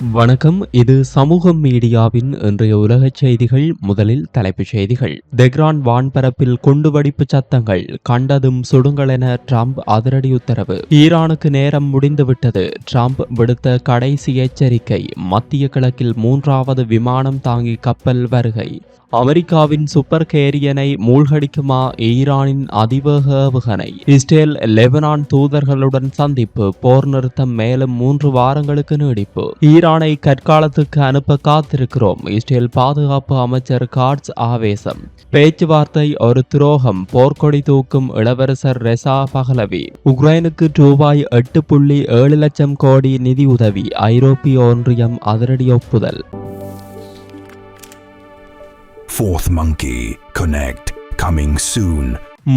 வணக்கம். இது சமூகம் மீடியாவின் இன்றைய உலகச் செய்திகள். முதலில் தலைப்புச் செய்திகள். தெஹ்ரான் வான்பரப்பில் குண்டுவெடிப்பு சத்தங்கள், கண்டதும் சுடுங்கள் என ட்ரம்ப் அதிரடி உத்தரவு. ஈரானுக்கு நேரம் முடிந்துவிட்டது. ட்ரம்ப் விடுத்த கடைசி எச்சரிக்கை. மத்திய கிழக்கில் 3வது விமானம் தாங்கி கப்பல் வருகை. அமெரிக்காவின் சூப்பர் கேரியனை மூழ்கடிக்குமா ஈரானின் அதிவேக ஏவுகணை. இஸ்ரேல் லெபனான் தூதர்களுடன் சந்திப்பு. போர் நிறுத்தம் மேலும் 3 வாரங்களுக்கு நீடிப்பு. ஈரானை கற்காலத்துக்கு அனுப்ப காத்திருக்கிறோம். இஸ்ரேல் பாதுகாப்பு அமைச்சர் காட்ஸ் ஆவேசம். பேச்சுவார்த்தை ஒரு துரோகம். போர்க்கொடி தூக்கும் இளவரசர் ரெசா பஹலவி. உக்ரைனுக்கு ரூபாய் 8.7 லட்சம் கோடி நிதியுதவி. ஐரோப்பிய ஒன்றியம் அதிரடி ஒப்புதல். Fourth Monkey Connect coming soon.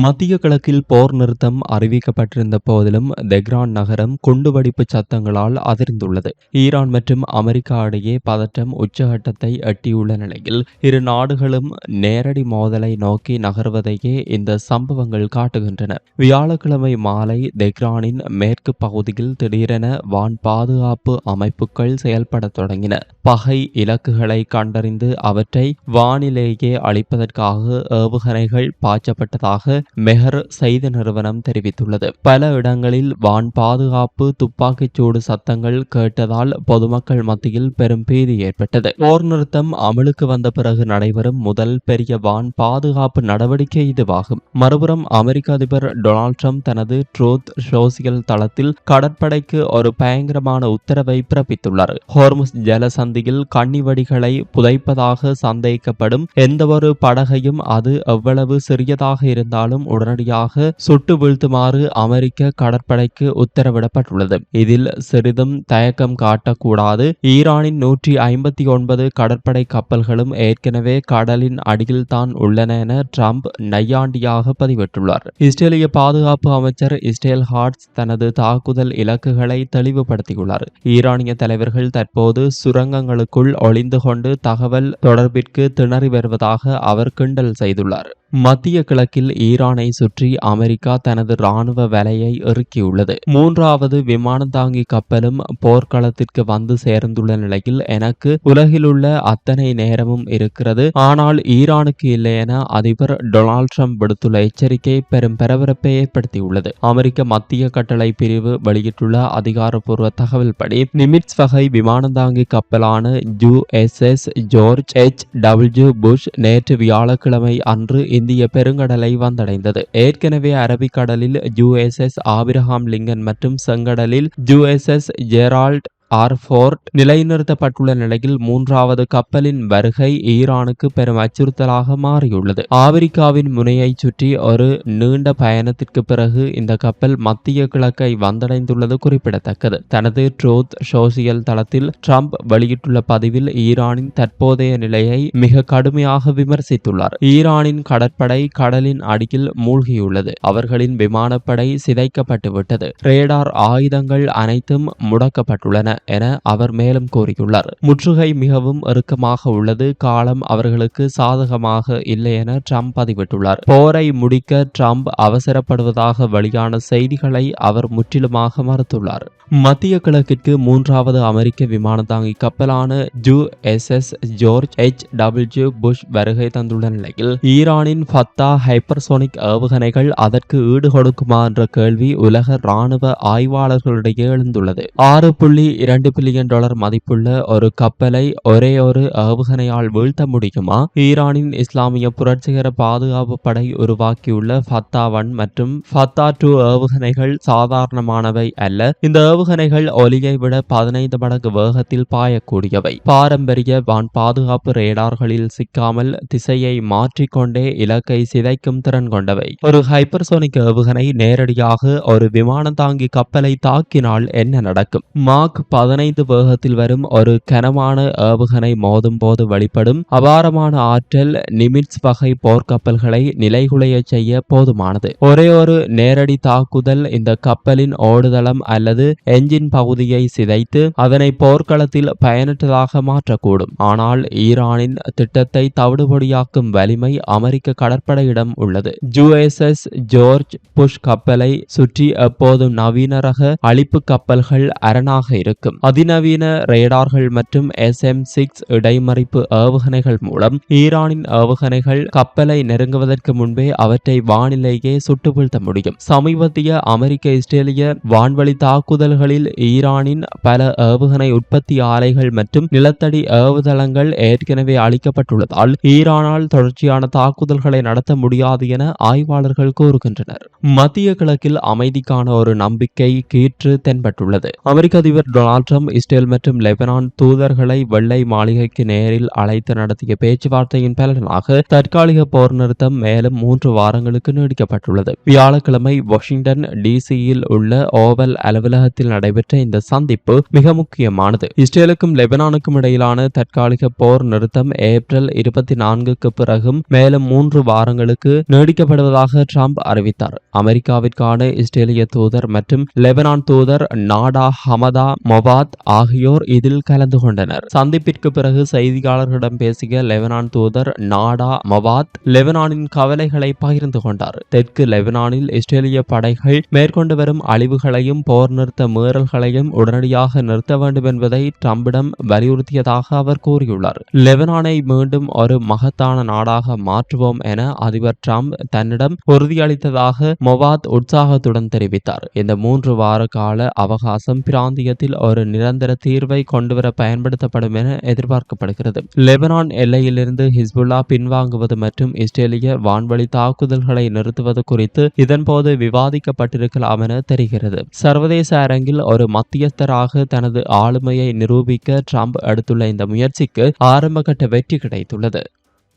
மத்திய கிழக்கில் போர் நிறுத்தம் அறிவிக்கப்பட்டிருந்த போதிலும் தெஹ்ரான் நகரம் குண்டுவெடிப்பு சத்தங்களால் அதிர்ந்துள்ளது. ஈரான் மற்றும் அமெரிக்கா இடையே பதற்றம் உச்சகட்டத்தை எட்டியுள்ள நிலையில் இரு நாடுகளும் நேரடி மோதலை நோக்கி நகர்வதையே இந்த சம்பவங்கள் காட்டுகின்றன. வியாழக்கிழமை மாலை தெஹ்ரானின் மேற்கு பகுதியில் திடீரென வான் பாதுகாப்பு அமைப்புகள் செயல்பட தொடங்கின. பகை இலக்குகளை கண்டறிந்து அவற்றை வானிலேயே அழிப்பதற்காக ஏவுகணைகள் பாய்ச்சப்பட்டதாக மெஹர் செய்தி நிறுவனம் தெரிவித்துள்ளது. பல இடங்களில் வான் பாதுகாப்பு துப்பாக்கிச்சூடு சத்தங்கள் கேட்டதால் பொதுமக்கள் மத்தியில் பெரும் பீதி ஏற்பட்டது. போர் நிறுத்தம் அமலுக்கு வந்த பிறகு நடைபெறும் முதல் பெரிய வான் பாதுகாப்பு நடவடிக்கை இதுவாகும். மறுபுறம் அமெரிக்க அதிபர் டொனால்ட் ட்ரம்ப் தனது ட்ரூத் சோசியல் தளத்தில் கடற்படைக்கு ஒரு பயங்கரமான உத்தரவை பிறப்பித்துள்ளார். ஹோர்முஸ் ஜலசந்தியில் கண்ணிவெடிகளை புதைப்பதாக சந்தேகிக்கப்படும் எந்தவொரு படகையும் அது எவ்வளவு சிறியதாக இருந்தாலும் உடனடியாக சுட்டு வீழ்த்துமாறு அமெரிக்க கடற்படைக்கு உத்தரவிடப்பட்டுள்ளது. இதில் சிறிதும் தயக்கம் காட்டக்கூடாது. ஈரானின் 159 கடற்படை கப்பல்களும் ஏற்கனவே கடலின் அடியில் தான் உள்ளன என ட்ரம்ப் நையாண்டியாக பதிவிட்டுள்ளார். இஸ்ரேலிய பாதுகாப்பு அமைச்சர் இஸ்ரேல் ஹாட்ஸ் தனது தாக்குதல் இலக்குகளை தெளிவுபடுத்தியுள்ளார். ஈரானிய தலைவர்கள் தற்போது சுரங்கங்களுக்குள் ஒளிந்து கொண்டு தகவல் தொடர்பிற்கு திணறி வருவதாக அவர் கிண்டல் செய்துள்ளார். மத்திய கிழக்கில் ஈரானை சுற்றி அமெரிக்கா தனது ராணுவ வலையை இறுக்கியுள்ளது. 3வது விமானம் தாங்கி கப்பலும் போர்க்களத்திற்கு வந்து சேர்ந்துள்ள நிலையில் எனக்கு உலகில் உள்ள அத்தனை நேரமும் இருக்கிறது, ஆனால் ஈரானுக்கு இல்லை என அதிபர் டொனால்ட் ட்ரம்ப் விடுத்துள்ள எச்சரிக்கை பெரும் பரபரப்பை ஏற்படுத்தியுள்ளது. அமெரிக்க மத்திய கட்டளை பிரிவு வெளியிட்டுள்ள அதிகாரப்பூர்வ தகவல்படி நிமிட்ஸ் வகை விமானம் தாங்கி கப்பலான USS ஜார்ஜ் H.W. புஷ் நேற்று வியாழக்கிழமை அன்று இந்திய பெருங்கடலை வந்தடைந்தது. ஏற்கனவே அரபிக்கடலில் USS ஆபிரகாம் லிங்கன் மற்றும் செங்கடலில் USS ஜெரால்ட் ஆர்ஃபோர்ட் நிலைநிறுத்தப்பட்டுள்ள நிலையில் 3வது கப்பலின் வருகை ஈரானுக்கு பெரும் அச்சுறுத்தலாக மாறியுள்ளது. ஆப்பிரிக்காவின் முனையை சுற்றி ஒரு நீண்ட பயணத்திற்கு பிறகு இந்த கப்பல் மத்திய கிழக்கை வந்தடைந்துள்ளது குறிப்பிடத்தக்கது. தனது ட்ரூத் சோசியல் தளத்தில் ட்ரம்ப் வெளியிட்டுள்ள பதிவில் ஈரானின் தற்போதைய நிலையை மிக கடுமையாக விமர்சித்துள்ளார். ஈரானின் கடற்படை கடலின் அடியில் மூழ்கியுள்ளது. அவர்களின் விமானப்படை சிதைக்கப்பட்டுவிட்டது. ரேடார் ஆயுதங்கள் அனைத்தும் முடக்கப்பட்டுள்ளன என அவர் மேலும் கூறியுள்ளார். முற்றுகை மிகவும் இறுக்கமாக உள்ளது. காலம் அவர்களுக்கு சாதகமாக இல்லை என ட்ரம்ப் பதிவிட்டுள்ளார். போரை முடிக்க ட்ரம்ப் அவசரப்படுவதாக வெளியான செய்திகளை அவர் முற்றிலுமாக மறுத்துள்ளார். மத்திய கிழக்கிற்கு 3வது அமெரிக்க விமான தாங்கி கப்பலான USS ஜார்ஜ் H.W. புஷ் வருகை தந்துள்ள நிலையில் ஈரானின் ஃபத்தா ஹைப்பர்சோனிக் ஏவுகணைகள் அதற்கு ஈடு கொடுக்குமா என்ற கேள்வி உலக ராணுவ ஆய்வாளர்களிடையே எழுந்துள்ளது. 6.2 பில்லியன் டாலர் மதிப்புள்ள ஒரு கப்பலை ஒரே ஒரு ஏவுகணையால் வீழ்த்த முடியுமா? ஈரானின் இஸ்லாமிய புரட்சிகர பாதுகாப்பு படை உருவாக்கியுள்ள ஃபத்தா 1 மற்றும் ஃபத்தா 2 ஏவுகணைகள் சாதாரணமானவை அல்ல. இந்த ஏவுகணைகள் ஒலியை விட 15 மடங்கு வேகத்தில் பாயக்கூடியவை. பாரம்பரிய வான் பாதுகாப்பு ரேடார்களில் சிக்காமல் திசையை மாற்றிக்கொண்டே இலக்கை சிதைக்கும் திறன் கொண்டவை. ஒரு ஹைப்பர்சோனிக் ஏவுகணை நேரடியாக ஒரு விமானம் தாங்கி கப்பலை தாக்கினால் என்ன நடக்கும்? மாக் 15 வேகத்தில் வரும் ஒரு கனமான ஏவுகணை மோதும் போது வெளிப்படும் அபாரமான ஆற்றல் நிமிட்ஸ் வகை போர்க்கப்பல்களை நிலைகுலைய செய்ய போதுமானது. ஒரே ஒரு நேரடி தாக்குதல் இந்த கப்பலின் ஓடுதளம் அல்லது என்ஜின் பகுதியை சிதைத்து அதனை போர்க்களத்தில் பயனற்றதாக மாற்றக்கூடும். ஆனால் ஈரானின் திட்டத்தை தவிடுபொடியாக்கும் வலிமை அமெரிக்க கடற்படையிடம் உள்ளது. USS ஜார்ஜ் புஷ் கப்பலை சுற்றி எப்போதும் நவீன ரக அழிப்பு கப்பல்கள் அரணாக இருக்கும். இருக்கும். அதிநவீன ரேடார்கள் மற்றும் SM-6 இடைமறிப்பு ஏவுகணைகள் மூலம் ஈரானின் ஏவுகணைகள் கப்பலை நெருங்குவதற்கு முன்பே அவற்றை வானிலேயே சுட்டு வீழ்த்த முடியும். சமீபத்திய அமெரிக்க இஸ்ரேலிய வான்வழி தாக்குதல்களில் ஈரானின் பல ஏவுகணை உற்பத்தி ஆலைகள் மற்றும் நிலத்தடி ஏவுதளங்கள் ஏற்கனவே அளிக்கப்பட்டுள்ளதால் ஈரானால் தொடர்ச்சியான தாக்குதல்களை நடத்த முடியாது என ஆய்வாளர்கள் கூறுகின்றனர். மத்திய கிழக்கில் அமைதிக்கான ஒரு நம்பிக்கை கீற்று தென்பட்டுள்ளது. அமெரிக்க அதிபர் டொனால்ட் ட்ரம்ப் இஸ்ரேல் மற்றும் லெபனான் தூதர்களை வெள்ளை மாளிகைக்கு நேரில் அழைத்து நடத்திய பேச்சுவார்த்தையின் பலனாக தற்காலிக போர் நிறுத்தம் மேலும் 3 வாரங்களுக்கு நீடிக்கப்பட்டுள்ளது. வியாழக்கிழமை வாஷிங்டன் டிசியில் உள்ள ஓவல் அலுவலகத்தில் நடைபெற்ற இந்த சந்திப்பு மிக முக்கியமானது. இஸ்ரேலுக்கும் லெபனானுக்கும் இடையிலான தற்காலிக போர் நிறுத்தம் ஏப்ரல் 24க்கு பிறகும் மேலும் 3 வாரங்களுக்கு நீடிக்கப்படுவதாக ட்ரம்ப் அறிவித்தார். அமெரிக்காவிற்கான இஸ்ரேலிய தூதர் மற்றும் லெபனான் தூதர் நாடா ஹமதா மொவாத் ஆகியோர் இதில் கலந்து கொண்டனர். சந்திப்பிற்கு பிறகு செய்தியாளர்களிடம் பேசிய லெபனான் தூதர் நாடா மொவாத் லெபனானின் கவலைகளை பகிர்ந்து கொண்டார். தெற்கு லெபனானில் இஸ்ரேலிய படைகள் மேற்கொண்டு வரும் அழிவுகளையும் போர் நிறுத்த மீறல்களையும் உடனடியாக நிறுத்த வேண்டும் என்பதை ட்ரம்பிடம் வலியுறுத்தியதாக அவர் கூறியுள்ளார். லெபனானை மீண்டும் ஒரு மகத்தான நாடாக மாற்றுவோம் என அதிபர் ட்ரம்ப் தன்னிடம் உறுதியளித்ததாக மொவாத் உற்சாகத்துடன் தெரிவித்தார். இந்த 3 வார கால அவகாசம் பிராந்தியத்தில் ஒரு நிரந்தர தீர்வை கொண்டுவர பயன்படுத்தப்படும் என எதிர்பார்க்கப்படுகிறது. லெபனான் எல்லையிலிருந்து ஹிஸ்புல்லா பின்வாங்குவது மற்றும் இஸ்ரேலிய வான்வழி தாக்குதல்களை நிறுத்துவது குறித்து இதன்போது விவாதிக்கப்பட்டிருக்கலாம் என தெரிகிறது. சர்வதேச அரங்கில் ஒரு மத்தியஸ்தராக தனது ஆளுமையை நிரூபிக்க ட்ரம்ப் எடுத்துள்ள இந்த முயற்சிக்கு ஆரம்பகட்ட வெற்றி கிடைத்துள்ளது.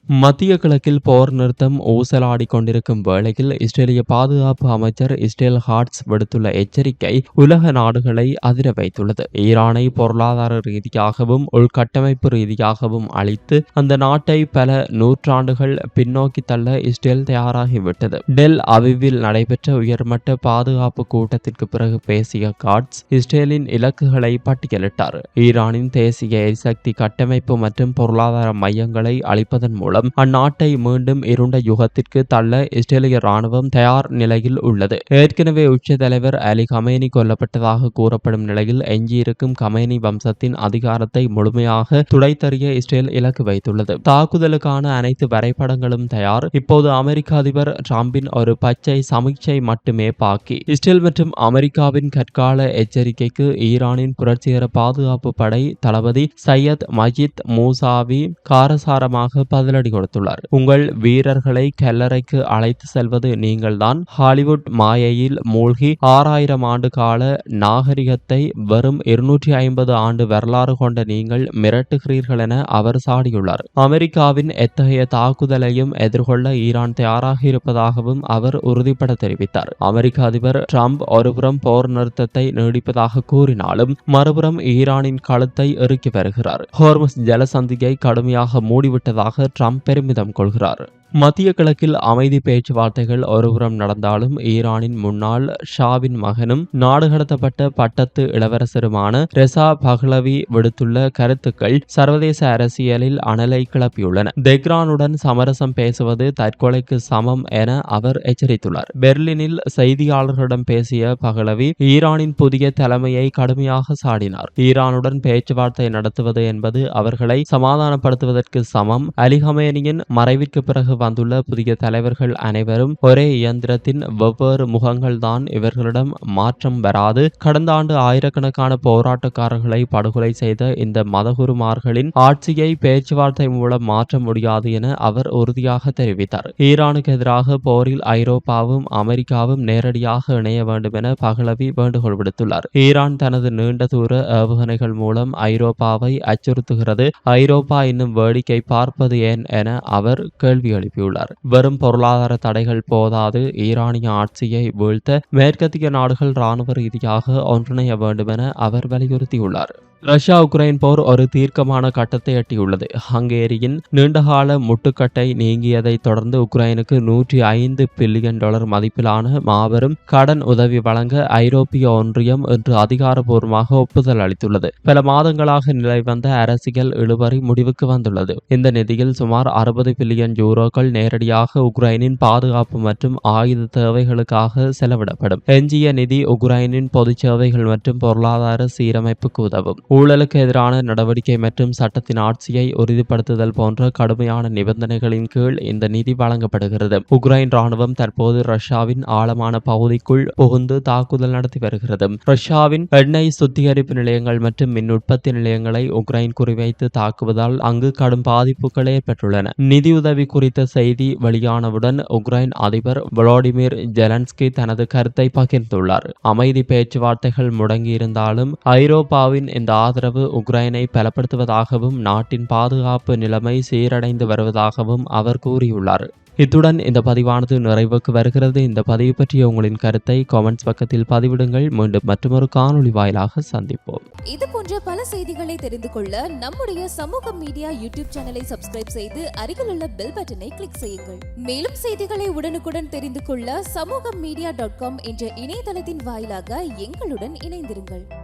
மத்திய கிழக்கில் போர் நிறுத்தம் ஊசலாடி கொண்டிருக்கும் வேளையில் இஸ்ரேலிய பாதுகாப்பு அமைச்சர் இஸ்ரேல் ஹாட்ஸ் விடுத்துள்ள எச்சரிக்கை உலக நாடுகளை அதிர வைத்துள்ளது. ஈரானை பொருளாதார ரீதியாகவும் உள்கட்டமைப்பு ரீதியாகவும் அழித்து அந்த நாட்டை பல நூற்றாண்டுகள் பின்னோக்கி தள்ள இஸ்ரேல் தயாராகிவிட்டது. டெல் அவிவில் நடைபெற்ற உயர்மட்ட பாதுகாப்பு கூட்டத்திற்கு பிறகு பேசிய ஹாட்ஸ் இஸ்ரேலின் இலக்குகளை பட்டியலிட்டார். ஈரானின் தேசிய எரிசக்தி கட்டமைப்பு மற்றும் பொருளாதார மையங்களை அழிப்பதன் மூலம் அந்நாட்டை மீண்டும் இருண்ட யுகத்திற்கு தள்ள இஸ்ரேலிய ராணுவம் தயார் நிலையில் உள்ளது. ஏற்கனவே உச்ச தலைவர் அலி கமேனி கொல்லப்பட்டதாக கூறப்படும் நிலையில் எஞ்சியிருக்கும் கமேனி வம்சத்தின் அதிகாரத்தை முழுமையாக துடைத்தறிய இஸ்ரேல் இலக்கு வைத்துள்ளது. தாக்குதலுக்கான அனைத்து வரைபடங்களும் தயார். இப்போது அமெரிக்க அதிபர் ட்ரம்பின் ஒரு பச்சை சமீட்சை மட்டுமே பாக்கி. இஸ்ரேல் மற்றும் அமெரிக்காவின் கற்கால எச்சரிக்கைக்கு ஈரானின் புரட்சிகர பாதுகாப்பு படை தளபதி சையத் மஜித் மூசாவி காரசாரமாக பதிலடி கொடுத்துள்ளார். உங்கள் வீரர்களை கல்லறைக்கு அழைத்து செல்வது நீங்கள்தான். ஹாலிவுட் மாயையில் மூழ்கி 6000 ஆண்டு கால நாகரிகத்தை வெறும் 250 ஆண்டு வரலாறு கொண்ட நீங்கள் மிரட்டுகிறீர்கள் என அவர் சாடியுள்ளார். அமெரிக்காவின் எத்தகைய தாக்குதலையும் எதிர்கொள்ள ஈரான் தயாராக இருப்பதாகவும் அவர் உறுதிபட தெரிவித்தார். அமெரிக்க அதிபர் ட்ரம்ப் ஒருபுறம் போர் நிறுத்தத்தை நீடிப்பதாக கூறினாலும் மறுபுறம் ஈரானின் கழுத்தை இறுக்கி வருகிறார். ஹோர்முஸ் ஜலசந்தியை கடுமையாக மூடிவிட்டதாக ட்ரம்ப் பெருமிதம் கொள்கிறார். மத்திய கிழக்கில் அமைதி பேச்சுவார்த்தைகள் ஒருபுறம் நடந்தாலும் ஈரானின் முன்னாள் ஷாவின் மகனும் நாடு கடத்தப்பட்ட பட்டத்து இளவரசருமான ரெசா பஹ்லவி விடுத்துள்ள கருத்துக்கள் சர்வதேச அரசியலில் அனலை கிளப்பியுள்ளன. தெஹ்ரானுடன் சமரசம் பேசுவது தற்கொலைக்கு சமம் என அவர் எச்சரித்துள்ளார். பெர்லினில் செய்தியாளர்களிடம் பேசிய பஹ்லவி ஈரானின் புதிய தலைமையை கடுமையாக சாடினார். ஈரானுடன் பேச்சுவார்த்தை நடத்துவது என்பது அவர்களை சமாதானப்படுத்துவதற்கு சமம். அலி கமேனியின் மறைவிற்கு பிறகு வந்துள்ள புதிய தலைவர்கள் அனைவரும் ஒரே இயந்திரத்தின் வெவ்வேறு முகங்கள் தான். இவர்களிடம் மாற்றம் வராது. கடந்த ஆண்டு ஆயிரக்கணக்கான போராட்டக்காரர்களை படுகொலை செய்த இந்த மதகுருமார்களின் ஆட்சியை பேச்சுவார்த்தை மூலம் மாற்ற முடியாது என அவர் உறுதியாக தெரிவித்தார். ஈரானுக்கு எதிராக போரில் ஐரோப்பாவும் அமெரிக்காவும் நேரடியாக இணைய வேண்டும் என பஹ்லவி வேண்டுகோள் விடுத்துள்ளார். ஈரான் தனது நீண்ட தூர ஏவுகணைகள் மூலம் ஐரோப்பாவை அச்சுறுத்துகிறது. ஐரோப்பா இன்னும் வேடிக்கை பார்ப்பது ஏன் என அவர் கேள்வி எழுப்பியுள்ளார். வெறும் பொருளாதார தடைகள் போதாது. ஈரானிய ஆட்சியை வீழ்த்த மேற்கத்திய நாடுகள் இராணுவ ரீதியாக ஒன்றிணைய வேண்டும் என அவர் வலியுறுத்தியுள்ளார். ரஷ்யா உக்ரைன் போர் ஒரு தீர்க்கமான கட்டத்தை எட்டியுள்ளது. ஹங்கேரியின் நீண்டகால முட்டுக்கட்டை நீங்கியதை தொடர்ந்து உக்ரைனுக்கு $105 பில்லியன் மதிப்பிலான மாபெரும் கடன் உதவி வழங்க ஐரோப்பிய ஒன்றியம் இன்று அதிகாரப்பூர்வமாக ஒப்புதல் அளித்துள்ளது. பல மாதங்களாக நிலை வந்த அரசியல் இழுபறி முடிவுக்கு வந்துள்ளது. இந்த நிதியில் சுமார் 60 பில்லியன் யூரோக்கள் நேரடியாக உக்ரைனின் பாதுகாப்பு மற்றும் ஆயுத தேவைகளுக்காக செலவிடப்படும். எஞ்சிய நிதி உக்ரைனின் பொது சேவைகள் மற்றும் பொருளாதார சீரமைப்புக்கு உதவும். ஊழலுக்கு எதிரான நடவடிக்கை மற்றும் சட்டத்தின் ஆட்சியை உறுதிப்படுத்துதல் போன்ற கடுமையான நிபந்தனைகளின் கீழ் இந்த நிதி வழங்கப்படுகிறது. உக்ரைன் ராணுவம் தற்போது ரஷ்யாவின் ஆழமான பகுதிக்குள் புகுந்து தாக்குதல் நடத்தி வருகிறது. ரஷ்யாவின் எண்ணெய் சுத்திகரிப்பு நிலையங்கள் மற்றும் மின் உற்பத்தி நிலையங்களை உக்ரைன் குறிவைத்து தாக்குவதால் அங்கு கடும் பாதிப்புகள் ஏற்பட்டுள்ளன. நிதியுதவி குறித்த செய்தி வெளியானவுடன் உக்ரைன் அதிபர் வோலோடிமிர் ஜெலன்ஸ்கி தனது கருத்தை பகிர்ந்துள்ளார். அமைதி பேச்சுவார்த்தைகள் முடங்கியிருந்தாலும் ஐரோப்பாவின் இந்த ஆதரவு உக்ரைனை பலப்படுத்துவதாகவும் நாட்டின் பாதுகாப்பு நிலைமை சீரடைந்து வருவதாகவும் அவர் கூறியுள்ளார். இத்துடன் இந்த பதிவானது நிறைவுக்கு வருகிறது. இந்த பதிவு பற்றிய உங்களின் கருத்தை கமெண்ட்ஸ் பக்கத்தில் பதிவிடுங்கள். மீண்டும் மற்றொரு காணொளி வாயிலாக சந்திப்போம். இது போன்ற பல செய்திகளை தெரிந்து கொள்ள நம்முடைய சமூக மீடியா யூடியூப் சேனலை சப்ஸ்கிரைப் செய்து அருகிலுள்ள பெல் பட்டனை கிளிக் செய்யுங்கள். மேலும் செய்திகளை உடனுக்குடன் தெரிந்து கொள்ள சமூகமீடியா.com என்ற இணையதளத்தின் வாயிலாக எங்களுடன் இணைந்திருங்கள்.